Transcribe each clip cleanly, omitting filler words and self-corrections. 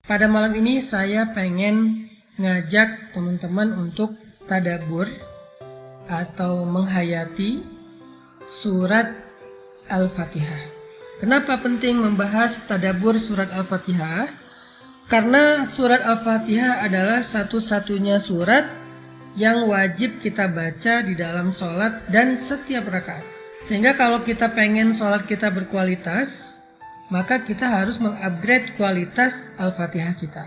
Pada malam ini saya pengen ngajak teman-teman untuk tadabbur atau menghayati surat Al-Fatihah. Kenapa penting membahas tadabbur surat Al-Fatihah? Karena surat Al-Fatihah adalah satu-satunya surat yang wajib kita baca di dalam sholat dan setiap rakaat. Sehingga kalau kita pengen sholat kita berkualitas, maka kita harus mengupgrade kualitas Al-Fatihah kita.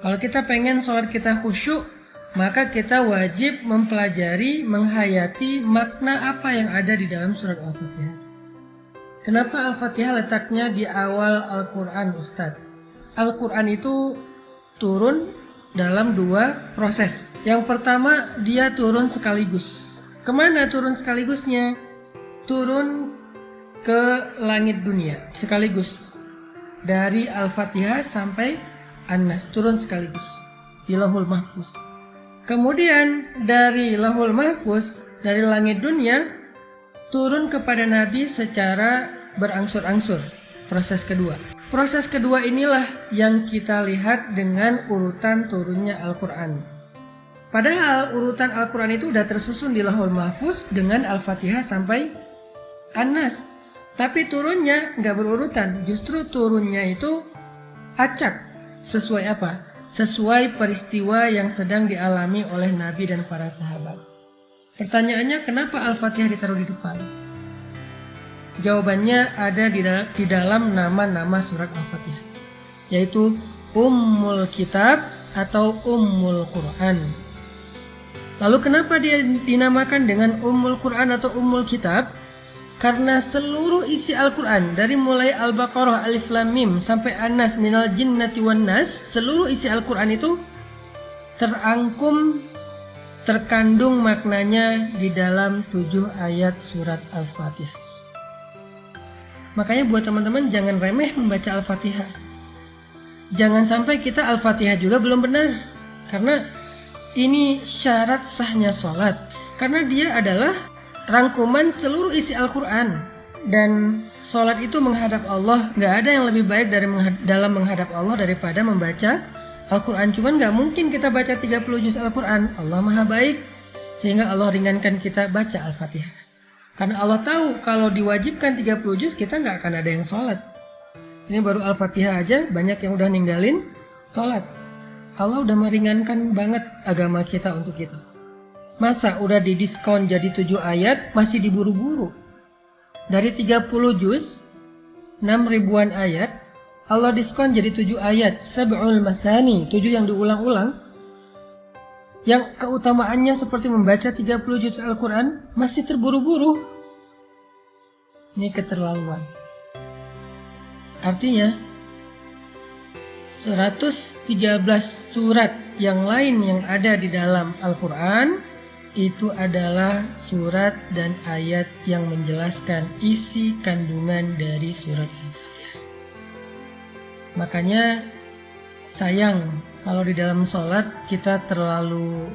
Kalau kita pengen sholat kita khusyuk, maka kita wajib mempelajari, menghayati makna apa yang ada di dalam surat Al-Fatihah. Kenapa Al-Fatihah letaknya di awal Al-Quran, Ustadz? Al-Quran itu turun dalam dua proses. Yang pertama, dia turun sekaligus. Kemana turun sekaligusnya? Turun ke langit dunia sekaligus. Dari Al-Fatihah sampai An-Nas turun sekaligus di Lauhul Mahfuz. Kemudian dari Lauhul Mahfuz, dari langit dunia turun kepada Nabi secara berangsur-angsur. Proses kedua. Proses kedua inilah yang kita lihat dengan urutan turunnya Al-Quran. Padahal urutan Al-Quran itu udah tersusun di Lauhul Mahfuz dengan Al-Fatihah sampai An-Nas. Tapi turunnya nggak berurutan, justru turunnya itu acak. Sesuai apa? Sesuai peristiwa yang sedang dialami oleh Nabi dan para sahabat. Pertanyaannya, kenapa Al-Fatihah ditaruh di depan? Jawabannya ada di dalam nama-nama surat Al-Fatihah, yaitu Ummul Kitab atau Ummul Quran. Lalu kenapa dia dinamakan dengan Ummul Quran atau Ummul Kitab? Karena seluruh isi Al-Quran dari mulai Al-Baqarah, Alif Lam Mim sampai An-Nas, Minal Jinnati Wan Nas, seluruh isi Al-Quran itu terangkum, terkandung maknanya di dalam 7 ayat surat Al-Fatihah. Makanya buat teman-teman jangan remeh membaca Al-Fatihah. Jangan sampai kita Al-Fatihah juga belum benar. Karena ini syarat sahnya sholat. Karena dia adalah rangkuman seluruh isi Al-Quran. Dan sholat itu menghadap Allah. Gak ada yang lebih baik dalam menghadap Allah daripada membaca Al-Quran. Cuman gak mungkin kita baca 30 juz Al-Quran. Allah maha baik, sehingga Allah ringankan kita baca Al-Fatihah. Karena Allah tahu kalau diwajibkan 30 juz kita gak akan ada yang sholat. Ini baru Al-Fatihah aja banyak yang udah ninggalin sholat. Allah udah meringankan banget agama kita untuk kita. Masa udah didiskon jadi 7 ayat masih diburu-buru? Dari 30 juz 6 ribuan ayat, Allah diskon jadi 7 ayat, sab'ul masani, 7 yang diulang-ulang, yang keutamaannya seperti membaca 30 juz Al-Quran, masih terburu-buru. Ini keterlaluan. Artinya 113 surat yang lain yang ada di dalam Al-Quran itu adalah surat dan ayat yang menjelaskan isi kandungan dari surat Al-Fatihah. Makanya sayang kalau di dalam sholat kita terlalu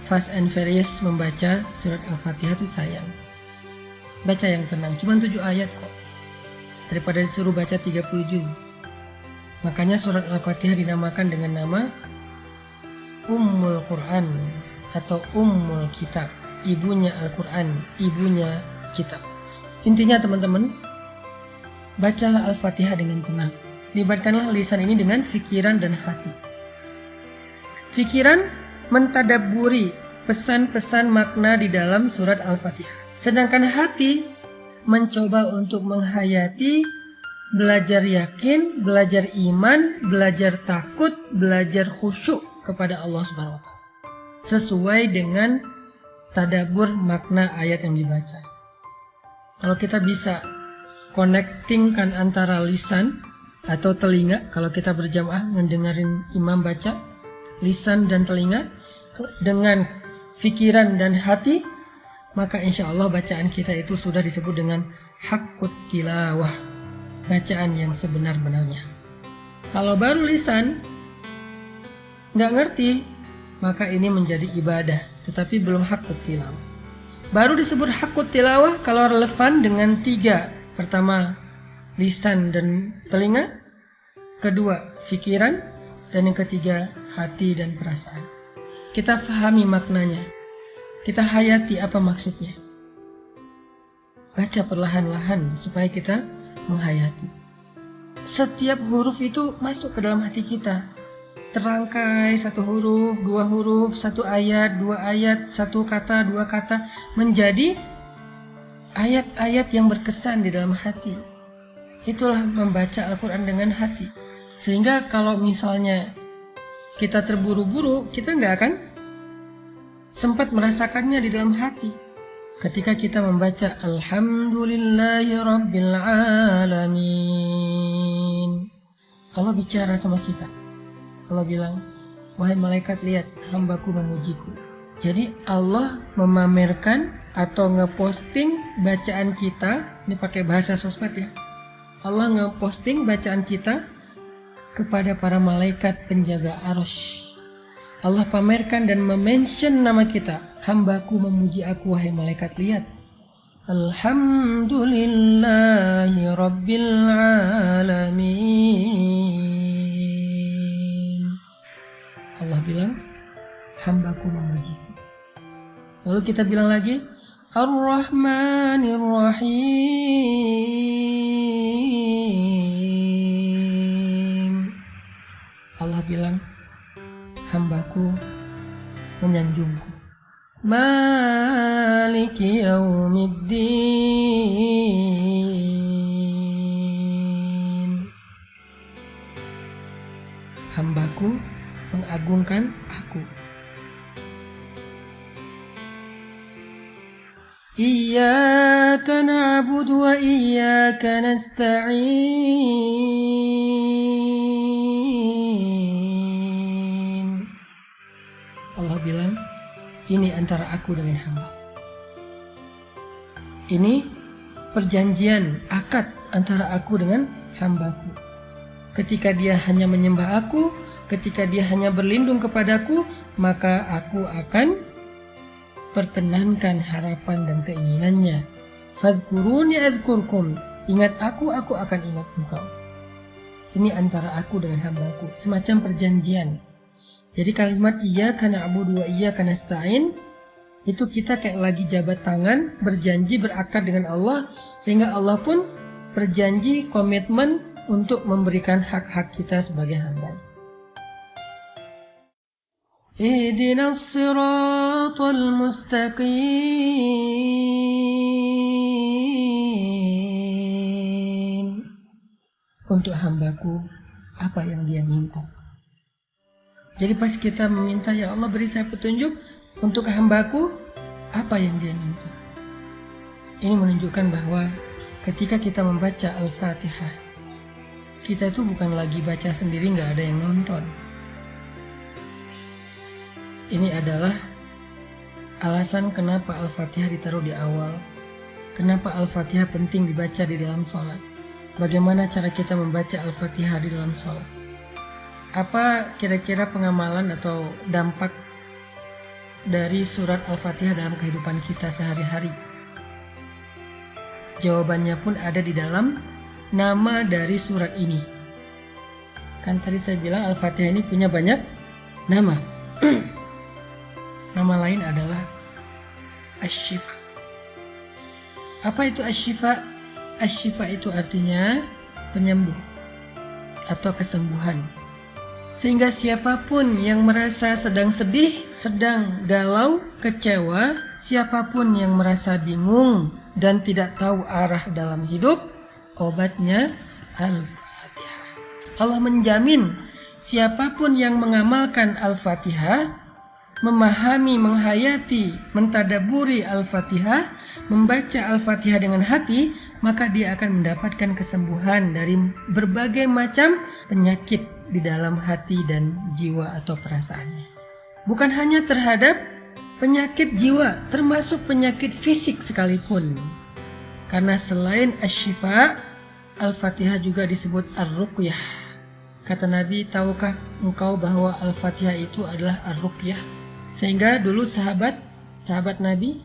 fast and furious membaca surat Al-Fatihah, itu sayang. Baca yang tenang, cuma 7 ayat kok, daripada disuruh baca 30 juz. Makanya surat Al-Fatihah dinamakan dengan nama Ummul Quran atau Ummul Kitab, ibunya Al-Quran, ibunya kitab. Intinya teman-teman, bacalah Al-Fatihah dengan tenang. Libatkanlah lisan ini dengan fikiran dan hati. Fikiran mentadabburi pesan-pesan makna di dalam surat Al-Fatihah. Sedangkan hati mencoba untuk menghayati, belajar yakin, belajar iman, belajar takut, belajar khusyuk kepada Allah Subhanahu wa Ta'ala, sesuai dengan tadabbur makna ayat yang dibaca. Kalau kita bisa connectingkan antara lisan atau telinga, kalau kita berjamaah mendengarin imam baca, lisan dan telinga dengan fikiran dan hati, maka insya Allah bacaan kita itu sudah disebut dengan haqqut tilawah, bacaan yang sebenar-benarnya. Kalau baru lisan nggak ngerti, maka ini menjadi ibadah, tetapi belum haqqut tilawah. Baru disebut haqqut tilawah kalau relevan dengan 3. Pertama, lisan dan telinga. kedua pikiran, dan yang ketiga hati dan perasaan. Kita fahami maknanya, kita hayati apa maksudnya. Baca perlahan-lahan supaya kita menghayati. Setiap huruf itu masuk ke dalam hati kita. Terangkai satu huruf, dua huruf, satu ayat, dua ayat, satu kata, dua kata, menjadi ayat-ayat yang berkesan di dalam hati. Itulah membaca Al-Quran dengan hati. Sehingga kalau misalnya kita terburu-buru, kita nggak akan sempat merasakannya di dalam hati. Ketika kita membaca Alhamdulillahi Rabbil Alamin, Allah bicara sama kita. Allah bilang, wahai malaikat, lihat hambaku memujiku. Jadi Allah memamerkan atau ngeposting bacaan kita, ini pakai bahasa sosmed ya. Allah ngeposting bacaan kita kepada para malaikat penjaga arsy. Allah pamerkan dan memention nama kita. Hambaku memuji aku, wahai malaikat, lihat. Alhamdulillahi Rabbil Alamin. Allah bilang, hambaku memujiku. Lalu kita bilang lagi, Ar-Rahmanir Rahim. Allah bilang, hambaku menyanjungku. Maliki Yaumiddin. Hambaku mengagungkan aku. Iyyaka na'budu wa iyyaka nasta'in. Allah bilang, ini antara aku dengan hamba. Ini perjanjian, akad antara aku dengan hambaku. Ketika dia hanya menyembah aku, ketika dia hanya berlindung kepadaku, maka aku akan perkenankan harapan dan keinginannya. Fadhkuruni adzkurkum. Ingat aku akan ingat engkau. Ini antara aku dengan hambaku, semacam perjanjian. Jadi kalimat iyyaka na'budu wa iyyaka nasta'in itu kita kayak lagi jabat tangan, berjanji, berakad dengan Allah, sehingga Allah pun berjanji, komitmen untuk memberikan hak-hak kita sebagai hamba. Ihdinas siratal mustaqim. Untuk hambaku, apa yang dia minta. Jadi pas kita meminta, ya Allah beri saya petunjuk untuk hambaku, apa yang dia minta. Ini menunjukkan bahwa ketika kita membaca Al-Fatihah, kita itu bukan lagi baca sendiri, nggak ada yang nonton. Ini adalah alasan kenapa Al-Fatihah ditaruh di awal, kenapa Al-Fatihah penting dibaca di dalam sholat. Bagaimana cara kita membaca Al-Fatihah di dalam sholat? Apa kira-kira pengamalan atau dampak dari surat Al-Fatihah dalam kehidupan kita sehari-hari? Jawabannya pun ada di dalam nama dari surat ini. Kan tadi saya bilang Al-Fatihah ini punya banyak nama. Nama lain adalah Asy-Syifa. Apa itu Asy-Syifa? Asy-Syifa itu artinya penyembuh atau kesembuhan. Sehingga siapapun yang merasa sedang sedih, sedang galau, kecewa, siapapun yang merasa bingung dan tidak tahu arah dalam hidup, obatnya Al-Fatihah. Allah menjamin siapapun yang mengamalkan Al-Fatihah, memahami, menghayati, mentadaburi Al-Fatihah, membaca Al-Fatihah dengan hati, maka dia akan mendapatkan kesembuhan dari berbagai macam penyakit di dalam hati dan jiwa atau perasaannya. Bukan hanya terhadap penyakit jiwa, termasuk penyakit fisik sekalipun. Karena selain Asy-Syifa, Al-Fatihah juga disebut Ar-Ruqyah. Kata Nabi, tahukah engkau bahwa Al-Fatihah itu adalah Ar-Ruqyah? Sehingga dulu sahabat Nabi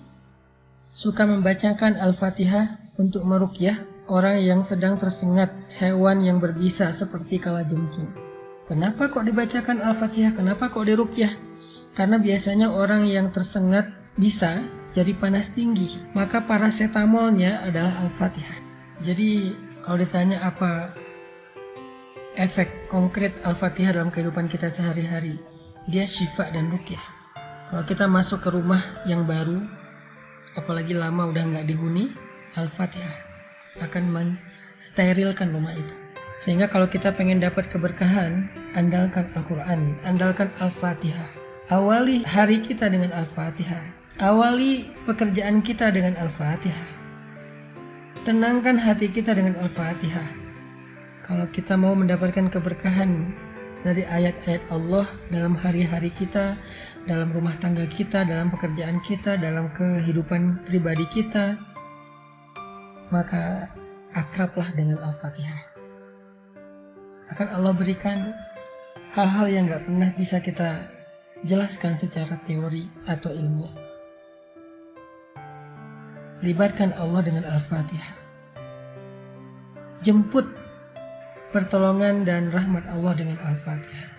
suka membacakan Al-Fatihah untuk meruqyah orang yang sedang tersengat, hewan yang berbisa seperti kalajengking. Kenapa kok dibacakan Al-Fatihah? Kenapa kok diruqyah? Karena biasanya orang yang tersengat bisa jadi panas tinggi, maka paracetamolnya adalah Al-Fatihah. Jadi kalau ditanya apa efek konkret Al-Fatihah dalam kehidupan kita sehari-hari, dia syifa dan ruqyah. Kalau kita masuk ke rumah yang baru, apalagi lama udah nggak dihuni, Al-Fatihah akan mensterilkan rumah itu. Sehingga kalau kita pengen dapat keberkahan, andalkan Al-Quran, andalkan Al-Fatihah. Awali hari kita dengan Al-Fatihah. Awali pekerjaan kita dengan Al-Fatihah. Tenangkan hati kita dengan Al-Fatihah. Kalau kita mau mendapatkan keberkahan dari ayat-ayat Allah dalam hari-hari kita, dalam rumah tangga kita, dalam pekerjaan kita, dalam kehidupan pribadi kita, maka akrablah dengan Al-Fatihah. Akan Allah berikan hal-hal yang gak pernah bisa kita jelaskan secara teori atau ilmiah. Libatkan Allah dengan Al-Fatihah. Jemput pertolongan dan rahmat Allah dengan Al-Fatihah.